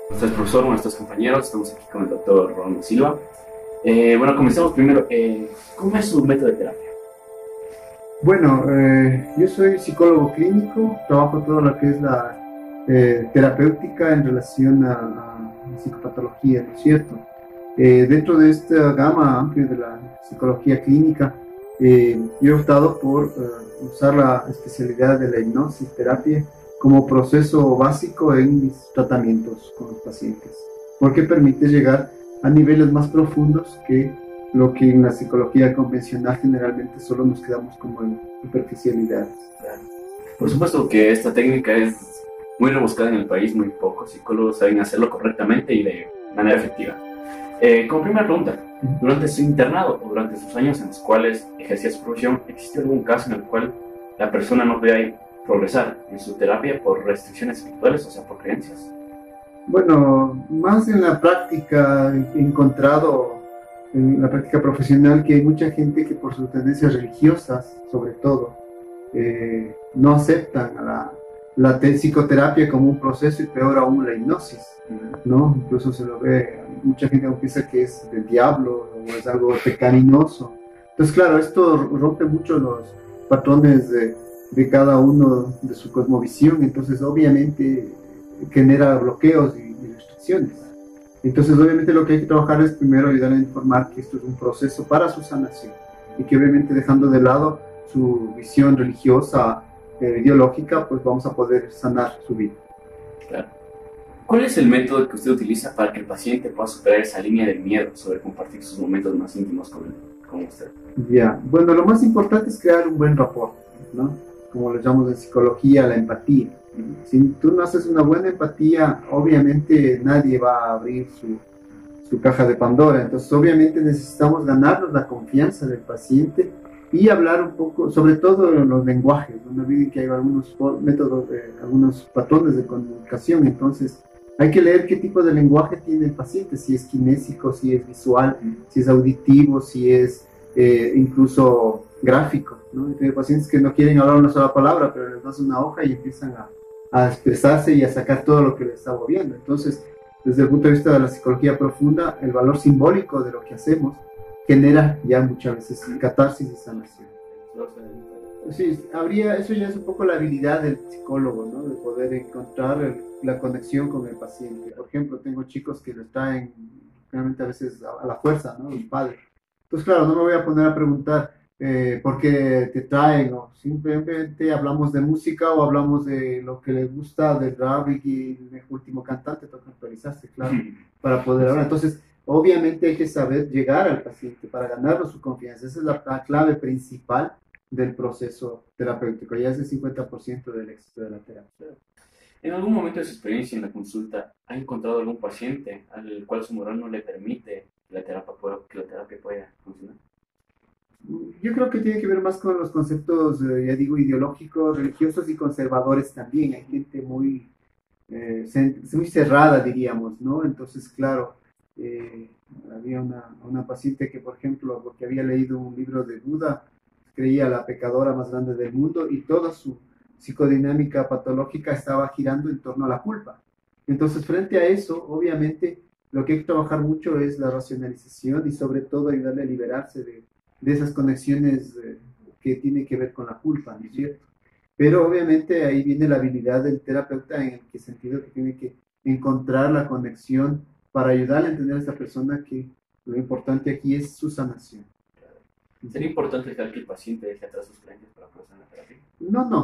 Nuestro profesor, nuestros compañeros, estamos aquí con el doctor Rolando Silva. Bueno, comencemos primero. ¿Cómo es su método de terapia? Bueno, yo soy psicólogo clínico, trabajo todo lo que es la terapéutica en relación a psicopatología, ¿no es cierto? Dentro de esta gama amplia de la psicología clínica, yo he optado por usar la especialidad de la hipnosis terapia como proceso básico en mis tratamientos con los pacientes, porque permite llegar a niveles más profundos que lo que en la psicología convencional generalmente solo nos quedamos como en superficialidades. Por supuesto que esta técnica es muy rebuscada en el país, muy pocos psicólogos saben hacerlo correctamente y de manera efectiva. Como primera pregunta, durante su internado o durante sus años en los cuales ejercía su profesión, ¿existe algún caso en el cual la persona no vea progresar en su terapia por restricciones espirituales, o sea, por creencias? Bueno, más en la práctica he encontrado, en la práctica profesional, que hay mucha gente que por sus tendencias religiosas, sobre todo, no aceptan a la psicoterapia como un proceso y peor aún la hipnosis, ¿no? Incluso se lo ve, mucha gente piensa que es del diablo o es algo pecaminoso. Entonces, claro, esto rompe mucho los patrones de cada uno de su cosmovisión, entonces obviamente genera bloqueos y restricciones. Entonces, obviamente lo que hay que trabajar es primero ayudar a informar que esto es un proceso para su sanación y que obviamente dejando de lado su visión religiosa, ideológica, pues vamos a poder sanar su vida. Claro. ¿Cuál es el método que usted utiliza para que el paciente pueda superar esa línea de miedo sobre compartir sus momentos más íntimos con usted? Ya, bueno, lo más importante es crear un buen rapport, ¿no? Como lo llamamos en psicología, la empatía. Si tú no haces una buena empatía, obviamente nadie va a abrir su caja de Pandora. Entonces, obviamente necesitamos ganarnos la confianza del paciente y hablar un poco, sobre todo en los lenguajes. No olviden que hay algunos métodos, algunos patrones de comunicación. Entonces, hay que leer qué tipo de lenguaje tiene el paciente, si es kinésico, si es visual, si es auditivo, si es incluso gráfico, ¿no? Hay pacientes que no quieren hablar una sola palabra, pero les das una hoja y empiezan a expresarse y a sacar todo lo que les está moviendo. Entonces, desde el punto de vista de la psicología profunda, el valor simbólico de lo que hacemos genera ya muchas veces catarsis y sanación. Sí, eso ya es un poco la habilidad del psicólogo, ¿no? De poder encontrar la conexión con el paciente. Por ejemplo, tengo chicos que les traen realmente a veces a la fuerza, ¿no? Los padres. Entonces, claro, no me voy a poner a preguntar por qué te traen, o simplemente hablamos de música o hablamos de lo que les gusta del rap y el último cantante, toca actualizarse, claro, para poder hablar. Entonces, obviamente hay que saber llegar al paciente para ganarnos su confianza. Esa es la clave principal del proceso terapéutico. Ya es el 50% del éxito de la terapia. ¿En algún momento de su experiencia en la consulta ha encontrado algún paciente al cual su moral no le permite que la terapia pueda funcionar? Yo creo que tiene que ver más con los conceptos, ya digo, ideológicos, religiosos y conservadores también. Hay gente muy cerrada, diríamos, ¿no? Entonces, claro, había una paciente que, por ejemplo, porque había leído un libro de Buda, creía la pecadora más grande del mundo y toda su psicodinámica patológica estaba girando en torno a la culpa. Entonces, frente a eso, obviamente, lo que hay que trabajar mucho es la racionalización y sobre todo ayudarle a liberarse de esas conexiones que tienen que ver con la culpa, ¿no es cierto? Pero obviamente ahí viene la habilidad del terapeuta en el sentido que tiene que encontrar la conexión para ayudarle a entender a esta persona que lo importante aquí es su sanación. ¿Sería importante dejar que el paciente deje atrás sus creencias para proceder en la terapia?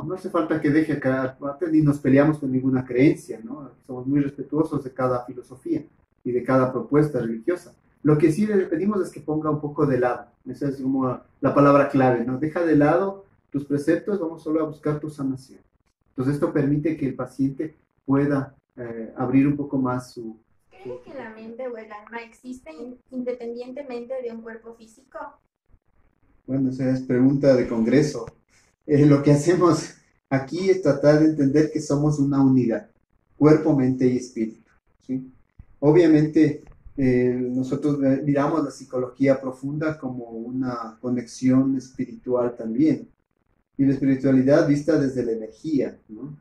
No hace falta que deje acá, ni nos peleamos con ninguna creencia, ¿no? Somos muy respetuosos de cada filosofía y de cada propuesta religiosa. Lo que sí le pedimos es que ponga un poco de lado, esa es como la palabra clave, ¿no? Deja de lado tus preceptos, vamos solo a buscar tu sanación. Entonces esto permite que el paciente pueda abrir un poco más su... ¿Cree que la mente o el alma existen independientemente de un cuerpo físico? Bueno, esa es pregunta de congreso. Lo que hacemos aquí es tratar de entender que somos una unidad, cuerpo, mente y espíritu, ¿sí? Obviamente, nosotros miramos la psicología profunda como una conexión espiritual también, y la espiritualidad vista desde la energía, ¿no?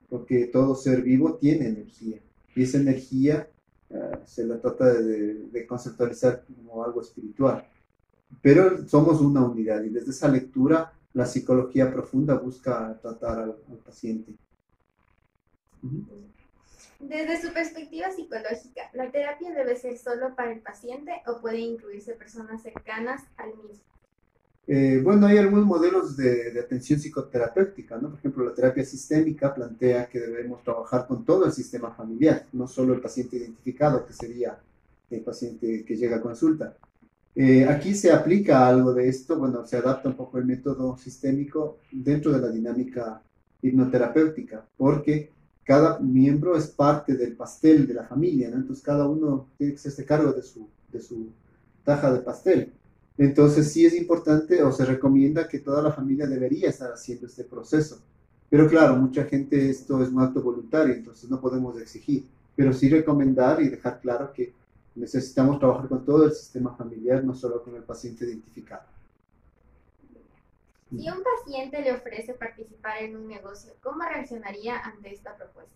Porque todo ser vivo tiene energía. y esa energía se la trata de conceptualizar como algo espiritual. Pero somos una unidad y desde esa lectura la psicología profunda busca tratar al paciente. Desde su perspectiva psicológica, ¿la terapia debe ser solo para el paciente o puede incluirse personas cercanas al mismo? Bueno, hay algunos modelos de atención psicoterapéutica, ¿no? Por ejemplo, la terapia sistémica plantea que debemos trabajar con todo el sistema familiar, no solo el paciente identificado, que sería el paciente que llega a consulta. Aquí se aplica algo de esto, bueno, se adapta un poco el método sistémico dentro de la dinámica hipnoterapéutica, porque cada miembro es parte del pastel de la familia, ¿no? Entonces cada uno tiene que hacerse cargo de su taja de pastel. Entonces sí es importante o se recomienda que toda la familia debería estar haciendo este proceso. Pero claro, mucha gente esto es un acto voluntario, entonces no podemos exigir, pero sí recomendar y dejar claro que necesitamos trabajar con todo el sistema familiar, no solo con el paciente identificado. Si un paciente le ofrece participar en un negocio, ¿cómo reaccionaría ante esta propuesta?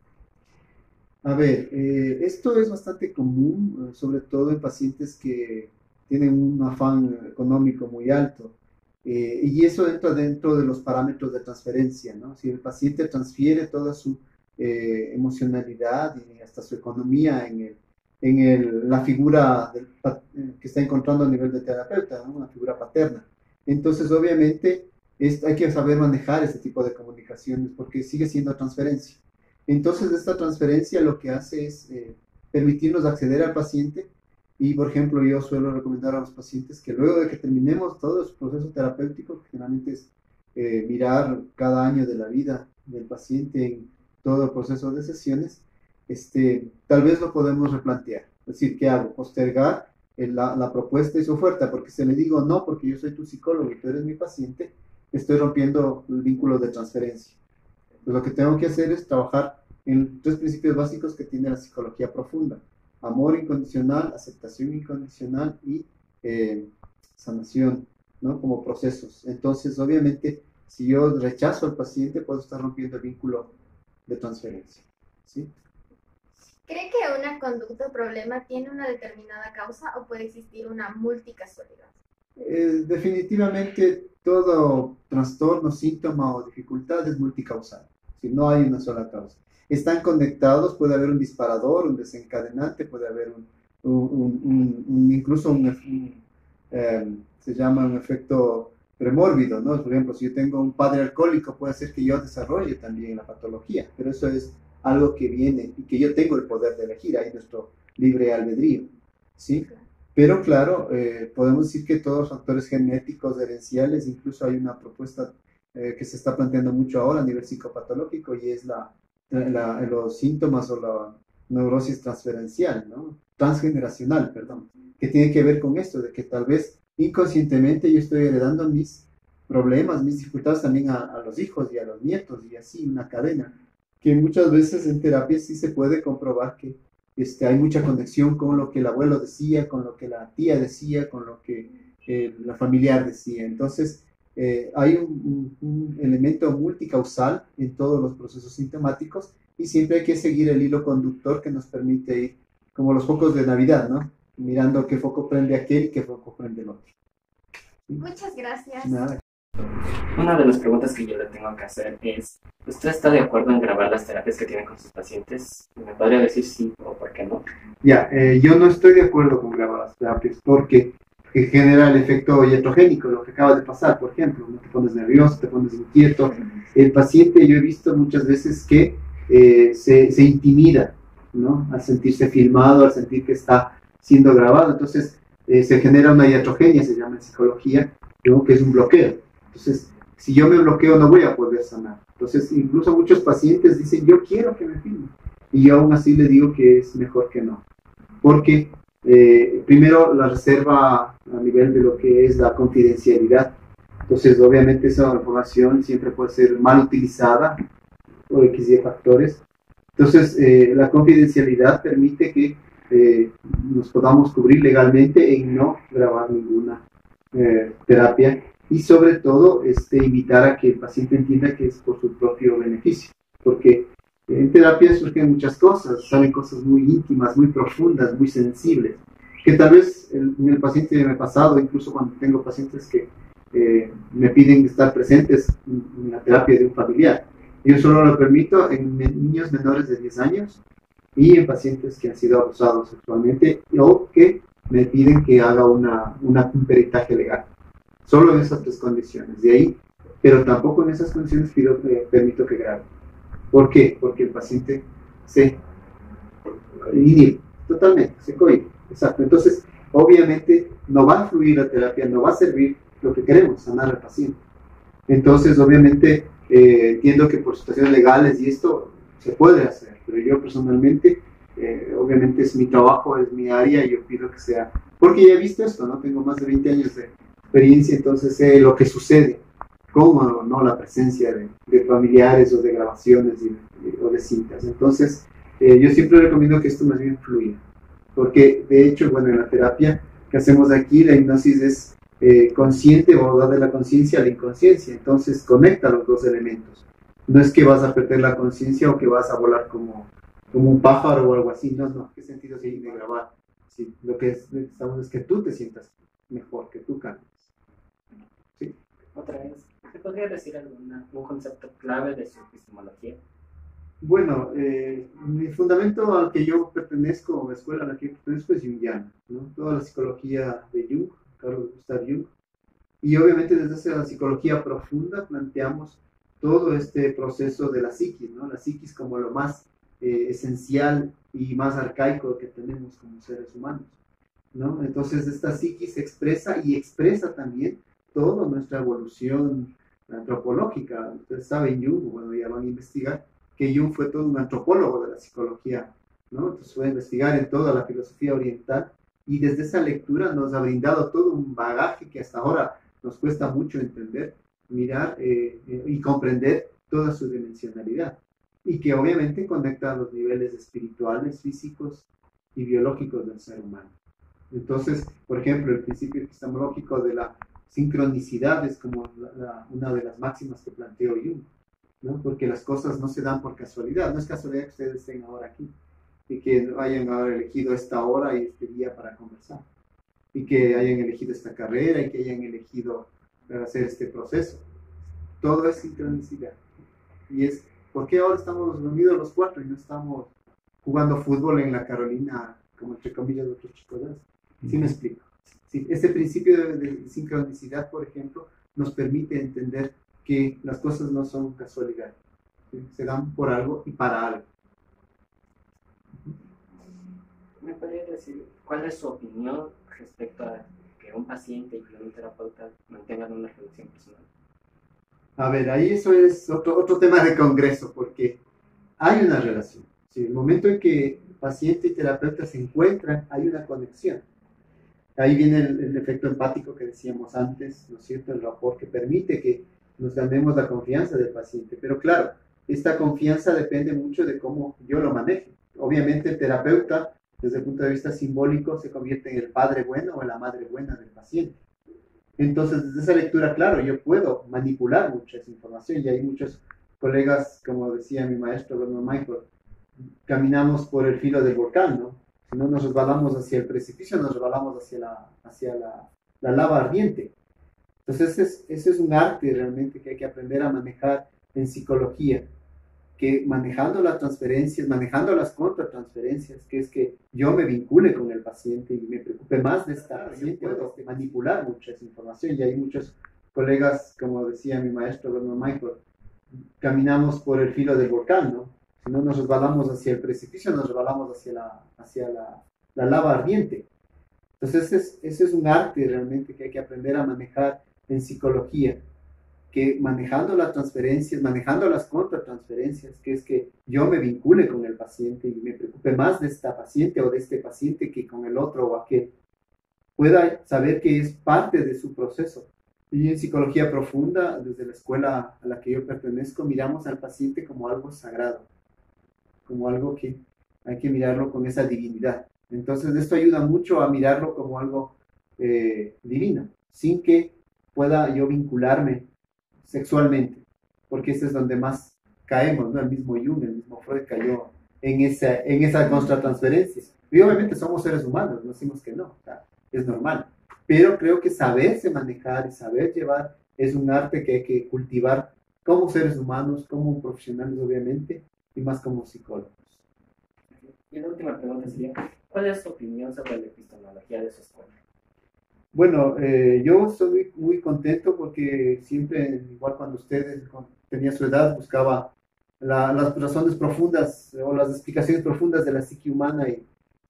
A ver, esto es bastante común, sobre todo en pacientes que tienen un afán económico muy alto. Y eso entra dentro de los parámetros de transferencia, ¿no? Si el paciente transfiere toda su emocionalidad y hasta su economía en la figura que está encontrando a nivel de terapeuta, ¿no? Una figura paterna. Entonces, obviamente, hay que saber manejar este tipo de comunicaciones porque sigue siendo transferencia. Entonces, esta transferencia lo que hace es permitirnos acceder al paciente. Y, por ejemplo, yo suelo recomendar a los pacientes que luego de que terminemos todo su proceso terapéutico, que generalmente es mirar cada año de la vida del paciente en todo el proceso de sesiones, tal vez lo podemos replantear. Es decir, ¿qué hago? Postergar la propuesta y su oferta, porque si le digo no, porque yo soy tu psicólogo y tú eres mi paciente, estoy rompiendo el vínculo de transferencia. Pues lo que tengo que hacer es trabajar en 3 principios básicos que tiene la psicología profunda: amor incondicional, aceptación incondicional y sanación, ¿no? Como procesos. Entonces, obviamente, si yo rechazo al paciente, puedo estar rompiendo el vínculo de transferencia, ¿sí? ¿Cree que una conducta o problema tiene una determinada causa o puede existir una multicasualidad? Definitivamente, todo trastorno, síntoma o dificultad es multicausal. Si no hay una sola causa. Están conectados, puede haber un disparador, un desencadenante, puede haber incluso se llama un efecto premórbido, ¿no? Por ejemplo, si yo tengo un padre alcohólico, puede ser que yo desarrolle también la patología, pero eso es algo que viene y que yo tengo el poder de elegir, ahí nuestro libre albedrío, ¿sí? Pero claro, podemos decir que todos los factores genéticos, herenciales, incluso hay una propuesta que se está planteando mucho ahora a nivel psicopatológico y es los síntomas o la neurosis transferencial, ¿no? Transgeneracional, perdón, que tiene que ver con esto, de que tal vez inconscientemente yo estoy heredando mis problemas, mis dificultades también a los hijos y a los nietos y así una cadena, que muchas veces en terapia sí se puede comprobar que hay mucha conexión con lo que el abuelo decía, con lo que la tía decía, con lo que la familiar decía. Entonces, hay un elemento multicausal en todos los procesos sintomáticos y siempre hay que seguir el hilo conductor que nos permite ir como los focos de Navidad, ¿no? Mirando qué foco prende aquel y qué foco prende el otro. ¿Sí? Muchas gracias. Nada. Una de las preguntas que yo le tengo que hacer es, ¿usted está de acuerdo en grabar las terapias que tiene con sus pacientes? ¿Me podría decir sí o por qué no? Ya, yo no estoy de acuerdo con grabar las terapias porque genera el efecto iatrogénico, lo que acaba de pasar, por ejemplo, ¿no? Te pones nervioso, te pones inquieto. El paciente, yo he visto muchas veces que se intimida, ¿no? Al sentirse filmado, al sentir que está siendo grabado, entonces se genera una iatrogenia, se llama en psicología, ¿no? Que es un bloqueo. Entonces, si yo me bloqueo no voy a poder sanar. Entonces, incluso muchos pacientes dicen, yo quiero que me filmen, y yo aún así le digo que es mejor que no, porque primero la reserva a nivel de lo que es la confidencialidad. Entonces, obviamente esa información siempre puede ser mal utilizada por X y factores. Entonces, la confidencialidad permite que nos podamos cubrir legalmente en no grabar ninguna terapia y sobre todo invitar a que el paciente entienda que es por su propio beneficio, porque En terapia surgen muchas cosas, salen cosas muy íntimas, muy profundas, muy sensibles, que tal vez en el paciente me ha pasado, incluso cuando tengo pacientes que me piden estar presentes en la terapia de un familiar. Yo solo lo permito en niños menores de 10 años y en pacientes que han sido abusados sexualmente o que me piden que haga un peritaje legal. Solo en esas 3 condiciones. De ahí, pero tampoco en esas condiciones permito que grabe. ¿Por qué? Porque el paciente se inhibe totalmente, se cohibe. Exacto. Entonces, obviamente, no va a fluir la terapia, no va a servir lo que queremos, sanar al paciente. Entonces, obviamente, entiendo que por situaciones legales y esto se puede hacer, pero yo personalmente, obviamente es mi trabajo, es mi área y yo pido que sea, porque ya he visto esto, ¿no? Tengo más de 20 años de experiencia, entonces sé lo que sucede, cómo no la presencia de familiares o de grabaciones o de cintas. Entonces, yo siempre recomiendo que esto más bien fluya, porque de hecho, bueno, en la terapia que hacemos aquí, la hipnosis es consciente o da de la conciencia a la inconsciencia, entonces conecta los 2 elementos. No es que vas a perder la conciencia o que vas a volar como un pájaro o algo así, no, ¿qué sentido hay de grabar? Sí, lo que necesitamos es que tú te sientas mejor, que tú cambies. ¿Sí? Otra vez, ¿se podría decir un concepto clave de su epistemología? Bueno, mi fundamento al que yo pertenezco, o la escuela a la que yo pertenezco, es jungiano, ¿no? Toda la psicología de Jung, Carl Gustav Jung, y obviamente desde esa psicología profunda planteamos todo este proceso de la psiquis, ¿no? La psiquis como lo más esencial y más arcaico que tenemos como seres humanos, ¿no? Entonces esta psiquis se expresa y expresa también toda nuestra evolución antropológica. Ustedes saben, Jung, bueno, ya van a investigar, que Jung fue todo un antropólogo de la psicología, ¿no? Entonces fue a investigar en toda la filosofía oriental y desde esa lectura nos ha brindado todo un bagaje que hasta ahora nos cuesta mucho entender, mirar y comprender toda su dimensionalidad y que obviamente conecta a los niveles espirituales, físicos y biológicos del ser humano. Entonces, por ejemplo, el principio epistemológico de la sincronicidad es como una de las máximas que planteó Jung, ¿no? Porque las cosas no se dan por casualidad, no es casualidad que ustedes estén ahora aquí y que hayan ahora elegido esta hora y este día para conversar y que hayan elegido esta carrera y que hayan elegido hacer este proceso. Todo es sincronicidad y es ¿por qué ahora estamos reunidos los 4 y no estamos jugando fútbol en la Carolina como entre comillas de otros chicos? ¿Sí me explico? Sí, este principio de sincronicidad, por ejemplo, nos permite entender que las cosas no son casualidad, ¿sí? Se dan por algo y para algo. ¿Me podría decir cuál es su opinión respecto a que un paciente y un terapeuta mantengan una relación personal? A ver, ahí eso es otro tema de congreso, porque hay una relación. ¿Sí? El momento en que paciente y terapeuta se encuentran, hay una conexión. Ahí viene el efecto empático que decíamos antes, ¿no es cierto? El rapport que permite que nos ganemos la confianza del paciente. Pero claro, esta confianza depende mucho de cómo yo lo maneje. Obviamente el terapeuta, desde el punto de vista simbólico, se convierte en el padre bueno o en la madre buena del paciente. Entonces, desde esa lectura, claro, yo puedo manipular mucha esa información y hay muchos colegas, como decía mi maestro, Bruno Michael, caminamos por el filo del volcán, ¿no? Si no nos resbalamos hacia el precipicio, nos resbalamos hacia la lava ardiente. Entonces, ese es un arte realmente que hay que aprender a manejar en psicología, que manejando las transferencias, manejando las contratransferencias, que es que yo me vincule con el paciente y me preocupe más de esta paciente, puedo manipular mucha esa información. Y hay muchos colegas, como decía mi maestro Bruno Michael, caminamos por el filo del volcán, ¿no? Si no nos resbalamos hacia el precipicio, nos resbalamos hacia la lava ardiente. Entonces, ese es un arte realmente que hay que aprender a manejar en psicología, que manejando las transferencias, manejando las contratransferencias, que es que yo me vincule con el paciente y me preocupe más de esta paciente o de este paciente que con el otro o aquel, pueda saber que es parte de su proceso. Y en psicología profunda, desde la escuela a la que yo pertenezco, miramos al paciente como algo sagrado, como algo que hay que mirarlo con esa divinidad. Entonces, esto ayuda mucho a mirarlo como algo divino, sin que pueda yo vincularme sexualmente, porque ese es donde más caemos, ¿no? El mismo Jung, el mismo Freud cayó en esa contratransferencia. Y obviamente somos seres humanos, no decimos que no, o sea, es normal. Pero creo que saberse manejar y saber llevar es un arte que hay que cultivar como seres humanos, como profesionales obviamente, y más como psicólogos. Y la última pregunta sería, ¿cuál es tu opinión sobre la epistemología de su escuela? Bueno, yo estoy muy contento porque siempre, igual cuando usted tenía su edad, buscaba las razones profundas o las explicaciones profundas de la psique humana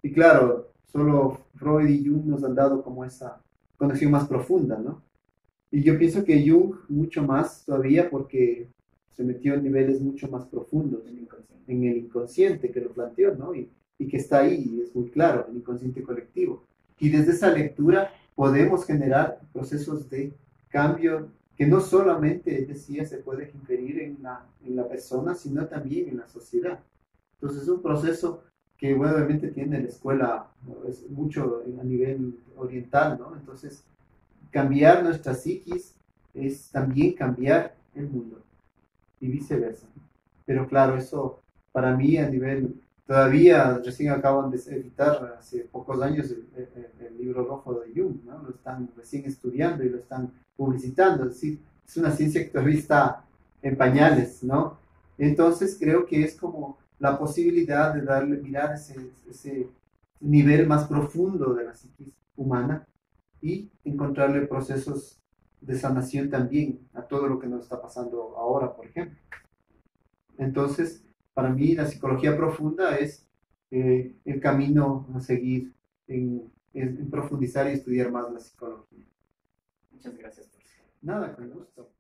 y claro, solo Freud y Jung nos han dado como esa conexión más profunda, ¿no? Y yo pienso que Jung mucho más todavía porque se metió en niveles mucho más profundos en el inconsciente que lo planteó, ¿no? Y que está ahí, y es muy claro, el inconsciente colectivo. Y desde esa lectura podemos generar procesos de cambio que no solamente, decía, se puede inferir en la persona, sino también en la sociedad. Entonces es un proceso que bueno, obviamente tiene la escuela, ¿no? Es mucho a nivel oriental, ¿no? Entonces cambiar nuestra psiquis es también cambiar el mundo y viceversa. Pero claro, eso para mí a nivel, todavía recién acaban de editar hace pocos años el libro rojo de Jung, ¿no? Lo están recién estudiando y lo están publicitando, es decir, es una ciencia que todavía está en pañales, ¿no? Entonces creo que es como la posibilidad de darle, mirar ese nivel más profundo de la psiquis humana y encontrarle procesos de sanación también a todo lo que nos está pasando ahora, por ejemplo. Entonces, para mí la psicología profunda es el camino a seguir en profundizar y estudiar más la psicología. Muchas gracias por Nada, con gusto.